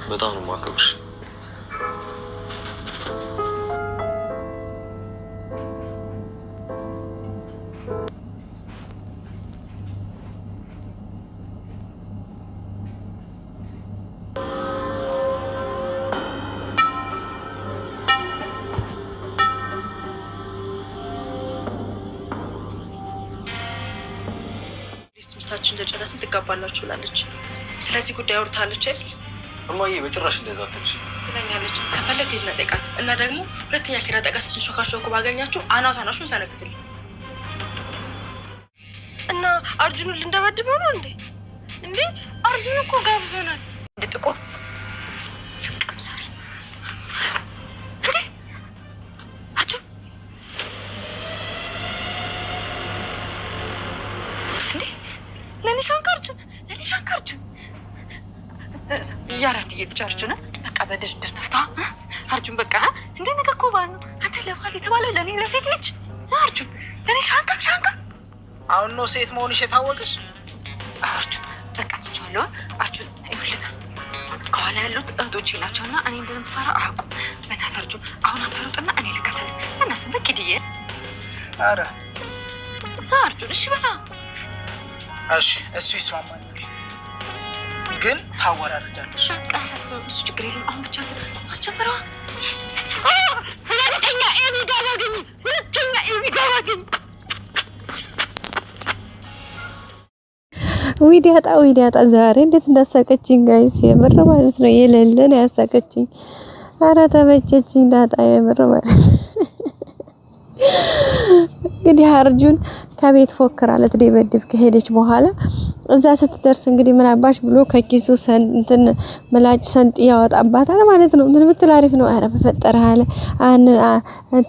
በጣም ነው የማከብርሽ። ትምህርታችን እንደጨረስን ትጋባላችሁ ብላለች። ስለዚህ ጉዳይ አውርታለች አይደል? እማዬ በጭራሽ እንደዛ አትልሽ ብላኛለች። ከፈለግ ሂድና ጠይቃት እና ደግሞ ሁለተኛ ኪራ ጠቃ ስትሾካሾኩ ባገኛችሁ አናቷን ፈነክትልኝ እና አርጁንን ልንደበድበው ነው እንዴ? እንዴ አርጁን እኮ ጋብዞናል። ጥቁር ቀምሳሪ ለኒሻንካርጁን ያራት እየተጫርቹ ነው። በቃ በድርድር ነፍታ አርጁን በቃ እንደ ነገ እኮ ባል ነው። አንተ ለባል የተባለው ለኔ ለሴት ልጅ አርጁን ለኔ ሻንካ አሁን ነው ሴት መሆንሽ የታወቀሽ። አርጁን በቃ ትቻለሁ። አርጁን ይሁን ከኋላ ያሉት እህቶቼ ናቸውና እኔ እንደምፈራ አቁ። በእናትህ አርጁን አሁን አንተ ሩጥና እኔ ልከተል። በእናትህ በግድዬ አረ አርጁን እሺ በላ እሺ እሱ ይስማማኛል፣ ግን ታወራርዳለሽ። በቃ አሳስበው እሱ ችግር የለውም። አሁን ብቻ አስጀምረዋ። ሁለተኛ ኤሚ ዊዲያጣ ዛሬ እንዴት እንዳሳቀችኝ ጋይስ፣ የምር ማለት ነው። የሌለን ያሳቀችኝ። አረ ተመቸችኝ ዳጣ የምር ማለት እንግዲህ አርጁን ከቤት ፎክራ ልትደበድብ ከሄደች በኋላ እዛ ስትደርስ እንግዲህ ምን አባሽ ብሎ ከኪሱ እንትን ምላጭ ሰንጥ ያወጣባታል ማለት ነው። ምን ብትል አሪፍ ነው? አረ በፈጠረ አለ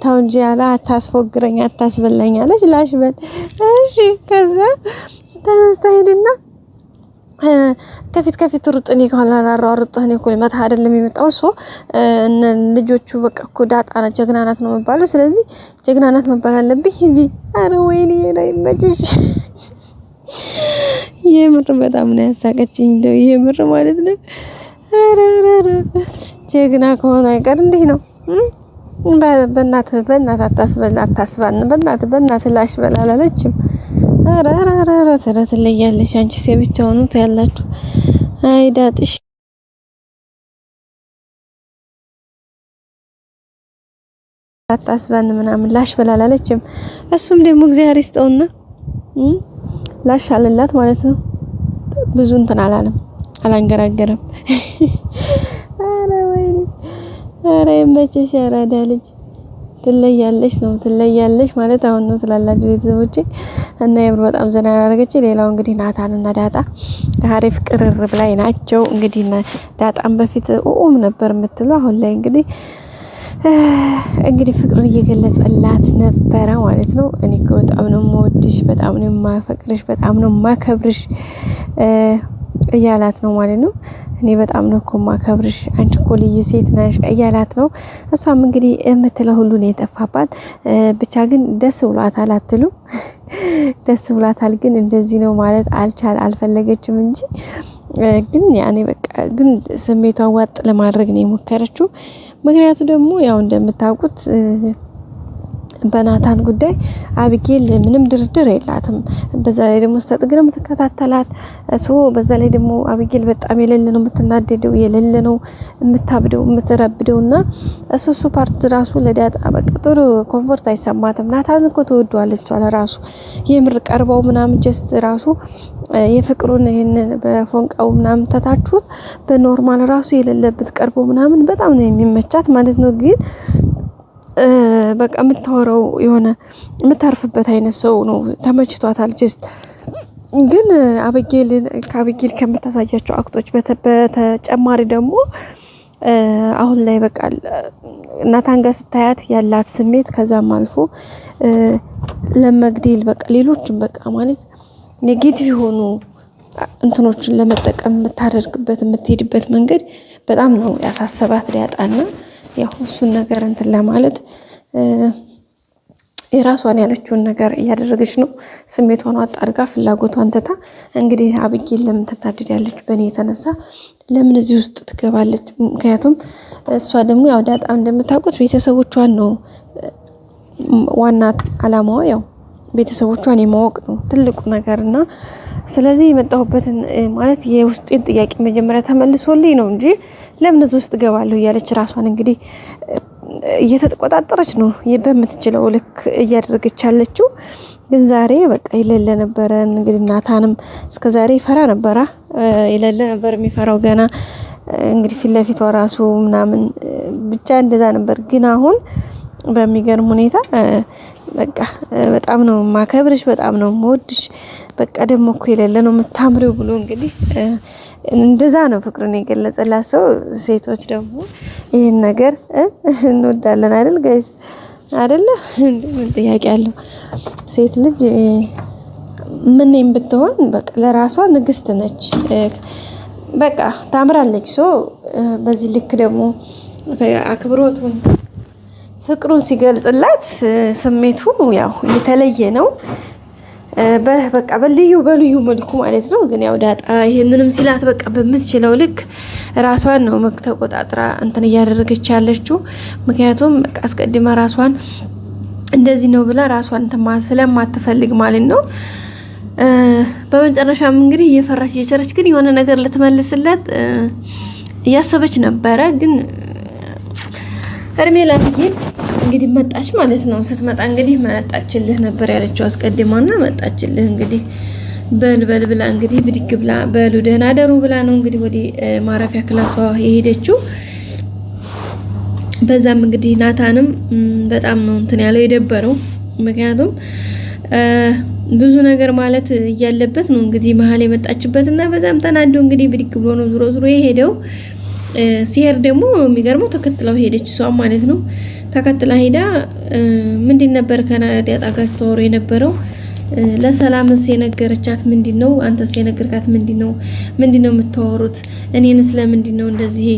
ተው እንጂ አለ አታስፎግረኝ አታስበላኝ አለች። ላሽ በል እሺ። ከዛ ተነስታ ሄድና ከፊት ሩጥ እኔ ካላራራሩጥ እኔ እኮ መታ አይደለም የመጣው ሶ ልጆቹ በቃ እኮ ዳጣ ናት ጀግና ናት ነው የሚባለው። ስለዚህ ጀግና ናት መባል አለብኝ እንጂ አረ ወይኔ ላይ መጭሽ የምር በጣም ነው ያሳቀችኝ እንደው የምር ማለት ነው። አረ ጀግና ከሆነ አይቀር እንዴ ነው በእናት አታስባን በእናት ላሽ በላላለችም። አረ ትለያለሽ አንቺ ሲብቻው ነው ታያላችሁ። አይ ዳጥሽ አታስባን ምናምን ላሽ በላላለችም። እሱም ደግሞ እግዚአብሔር ይስጠውና ላሽ አለላት ማለት ነው። ብዙ እንትን አላንገራገረም። አረ ወይኔ አረ መቼሽ ያራዳ ልጅ ትለያለሽ ማለት አሁን ነው ስላላችሁ ቤተሰቦቼ እና የምር በጣም ዘና ያደረገች። ሌላው እንግዲህ ናታን እና ዳጣ አሪፍ ቅርርብ ላይ ናቸው። እንግዲህ ዳጣም በፊት ኡም ነበር የምትለው አሁን ላይ እንግዲህ ፍቅርን እየገለጸላት ነበረ ማለት ነው። እኔ በጣም ነው የምወድሽ፣ በጣም ነው የማፈቅርሽ፣ በጣም ነው የማከብርሽ እያላት ነው ማለት ነው። እኔ በጣም ነው እኮ ማከብርሽ አንቺ እኮ ልዩ ሴት ነሽ እያላት ነው። እሷም እንግዲህ የምትለው ሁሉ ነው የጠፋባት። ብቻ ግን ደስ ብሏታል አትሉ? ደስ ብሏታል ግን እንደዚህ ነው ማለት አልፈለገችም እንጂ ግን ያኔ በቃ ግን ስሜቷን ዋጥ ለማድረግ ነው የሞከረችው። ምክንያቱ ደግሞ ያው እንደምታውቁት በናታን ጉዳይ አቢጌል ምንም ድርድር የላትም። በዛ ላይ ደግሞ ስተጥግር የምትከታተላት በዛ ላይ ደግሞ አቢጌል በጣም የሌለ ነው የምትናደደው፣ የሌለ ነው የምታብደው የምትረብደውና እሱ ፓርት ራሱ ለዳጣ በቃ ጥሩ ኮምፎርት አይሰማትም። ናታን እኮ ተወዷለች አለ ራሱ የምር ቀርባው ምናምን ጀስት ራሱ የፍቅሩን ይሄንን በፎንቃው ምናምን ተታችሁት በኖርማል ራሱ የሌለበት ቀርቦ ምናምን በጣም ነው የሚመቻት ማለት ነው። ግን በቃ የምታወራው የሆነ የምታርፍበት አይነት ሰው ነው። ተመችቷታል ጀስት ግን ከአቢጌል ከምታሳያቸው አክቶች በተጨማሪ ደግሞ አሁን ላይ በቃ ናታን ጋር ስታያት ያላት ስሜት ከዛም አልፎ ለመግደል በቃ ሌሎችም በቃ ማለት ኔጌቲቭ የሆኑ እንትኖችን ለመጠቀም የምታደርግበት የምትሄድበት መንገድ በጣም ነው ያሳሰባት ዳጣና ያው እሱን ነገር እንትን ለማለት የራሷን ያለችውን ነገር እያደረገች ነው። ስሜቷን አጣርጋ ፍላጎቷን ትታ እንግዲህ አብጌል ለምን ትናደዳለች በእኔ የተነሳ ለምን እዚህ ውስጥ ትገባለች? ምክንያቱም እሷ ደግሞ ያው ዳጣ እንደምታውቁት ቤተሰቦቿን ነው ዋና አላማዋ፣ ያው ቤተሰቦቿን የማወቅ ነው ትልቁ ነገርና ስለዚህ የመጣሁበትን ማለት የውስጤን ጥያቄ መጀመሪያ ተመልሶልኝ ነው እንጂ ለምን እዚህ ውስጥ ገባለሁ እያለች ራሷን እንግዲህ እየተቆጣጠረች ነው በምትችለው ልክ እያደረገች ያለችው። ግን ዛሬ በቃ ይለለ ነበረ እንግዲህ ናታንም እስከዛሬ ይፈራ ነበረ፣ ይለለ ነበር የሚፈራው ገና እንግዲህ ፊት ለፊቷ ራሱ ምናምን ብቻ እንደዛ ነበር። ግን አሁን በሚገርም ሁኔታ በቃ በጣም ነው ማከብርሽ፣ በጣም ነው ሞድሽ፣ በቃ ደግሞ እኮ ይለለ ነው የምታምሪው ብሎ እንግዲህ እንደዛ ነው ፍቅርን የገለጸላት ሰው። ሴቶች ደግሞ ይሄን ነገር እንወዳለን አይደል ጋይስ? አይደለ? ምን ጥያቄ አለው? ሴት ልጅ ምንም ብትሆን በቃ ለራሷ ንግስት ነች፣ በቃ ታምራለች። ሶ በዚህ ልክ ደግሞ አክብሮቱን ፍቅሩን ሲገልጽላት ስሜቱ ያው የተለየ ነው። በቃ በልዩ መልኩ ማለት ነው። ግን ያው ዳጣ ይሄንንም ሲላት በቃ በምትችለው ልክ ራሷን ነው ተቆጣጥራ እንትን እያደረገች ያለችው። ምክንያቱም በቃ አስቀድማ ራሷን እንደዚህ ነው ብላ ራሷን ስለማትፈልግ ማለት ነው። በመጨረሻም እንግዲህ እየፈራች እየቸረች ግን የሆነ ነገር ልትመልስለት እያሰበች ነበረ። ግን እርሜላ እንግዲህ መጣች ማለት ነው። ስትመጣ እንግዲህ መጣችልህ ነበር ያለችው አስቀድማና መጣችልህ እንግዲህ በልበል ብላ እንግዲህ ብድግ ብላ በሉ ደህና ደሩ ብላ ነው እንግዲህ ወደ ማረፊያ ክላሷ የሄደችው። በዛም እንግዲህ ናታንም በጣም ነው እንትን ያለው የደበረው። ምክንያቱም ብዙ ነገር ማለት እያለበት ነው እንግዲህ መሀል የመጣችበትና በዛም ተናዶ እንግዲህ ብድግ ብሎ ነው ዙሮ የሄደው። ሲሄድ ደግሞ የሚገርመው ተከትለው ሄደች እሷ ማለት ነው። ተከትላ ሄዳ ምንድን ነበር ከዳጣ ጋር ስተወሩ የነበረው? ለሰላምስ የነገረቻት ምንድነው? አንተስ የነገርካት ምንድነው የምታወሩት? እኔንስ ለምንድነው እንደዚህ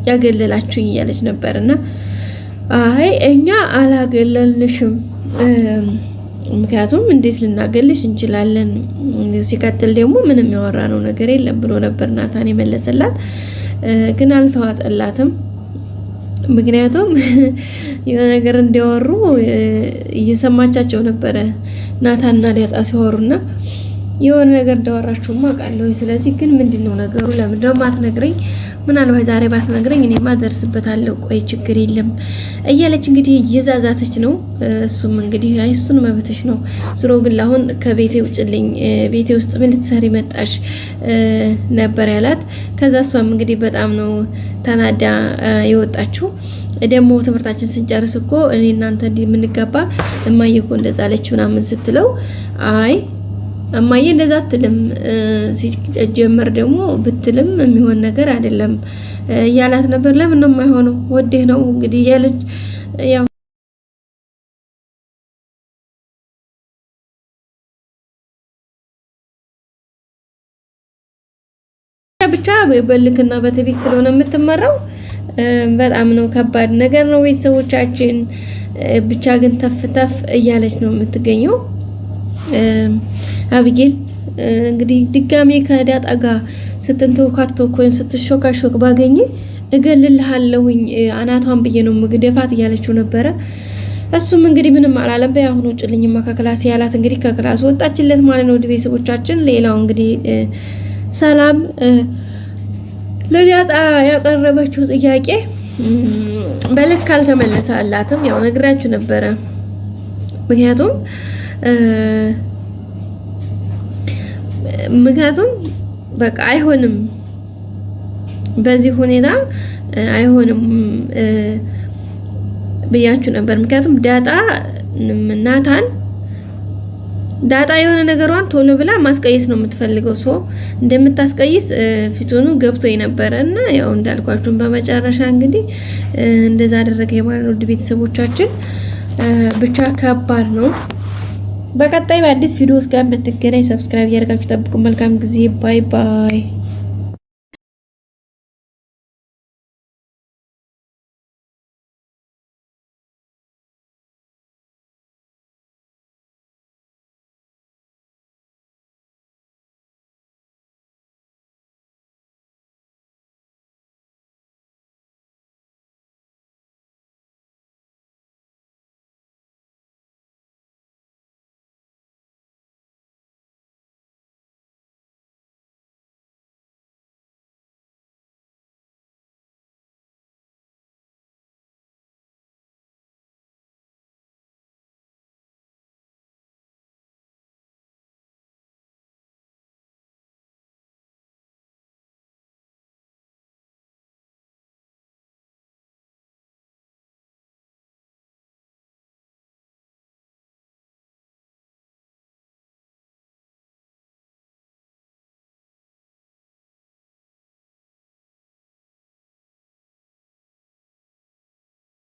ያገለላችሁኝ እያለች ነበርና አይ እኛ አላገለልሽም፣ ምክንያቱም እንዴት ልናገልሽ እንችላለን? ሲቀጥል ደግሞ ምንም ያወራነው ነገር የለም ብሎ ነበር ናታን የመለሰላት። ግን አልተዋጠላትም። ምክንያቱም የሆነ ነገር እንዲያወሩ እየሰማቻቸው ነበረ ናታንና ዳጣ ሲወሩና የሆነ ነገር እንዳወራችሁማ አውቃለሁ። ስለዚህ ግን ምንድነው ነገሩ? ለምንድነው ማትነግረኝ? ምናልባት ዛሬ ባትነግረኝ እኔማ ደርስበታለሁ። ቆይ ችግር የለም እያለች እንግዲህ እየዛዛተች ነው። እሱም እንግዲህ አይ እሱን መብትሽ ነው፣ ዝሮ ግን አሁን ከቤቴ ውጭልኝ፣ ቤቴ ውስጥ ምን ልትሰሪ መጣሽ ነበር ያላት። ከዛ እሷም እንግዲህ በጣም ነው ተናዳ የወጣችው። ደግሞ ትምህርታችን ስንጨርስ እኮ እኔ እናንተ እንዲህ የምንጋባ እማዬ እኮ እንደዛ አለች ምናምን ስትለው አይ እማዬ እንደዛ አትልም፣ ሲጀመር ደግሞ ብትልም የሚሆን ነገር አይደለም እያላት ነበር። ለምን ነው የማይሆነው? ወዴህ ነው እንግዲህ ያለች ያው ብቻ በልክና በትዕቢት ስለሆነ የምትመራው በጣም ነው ከባድ ነገር ነው። ቤተሰቦቻችን ብቻ ግን ተፍ እያለች ነው የምትገኘው። አብጌል እንግዲህ ድጋሜ ከዳጣ ጋር ስትንተውካተው ወይም ስትሾካሾክ ባገኘ እገልልሃለሁኝ አናቷን ብዬ ነው ምግደፋት እያለችው ነበረ። እሱም እንግዲህ ምንም አላለም። በያሁኑ ውጭልኝማ ከክላስ ያላት እንግዲህ ከክላስ ወጣችለት ማለት ነው። ቤተሰቦቻችን ሌላው እንግዲህ ሰላም ለዳጣ ያቀረበችው ጥያቄ በልክ አልተመለሰላትም። ያው ነግራችሁ ነበረ። ምክንያቱም በቃ አይሆንም፣ በዚህ ሁኔታ አይሆንም ብያችሁ ነበር። ምክንያቱም ዳጣ የሆነ ነገሯን ቶሎ ብላ ማስቀየስ ነው የምትፈልገው። ሰው እንደምታስቀይስ ፊቱኑ ገብቶ የነበረ እና ያው እንዳልኳችሁም በመጨረሻ እንግዲህ እንደዛ አደረገ ማለት ነው። ውድ ቤተሰቦቻችን ብቻ ከባድ ነው። በቀጣይ በአዲስ ቪዲዮ እስከምንገናኝ ሰብስክራይብ ያደርጋችሁ ጠብቁ። መልካም ጊዜ። ባይ ባይ።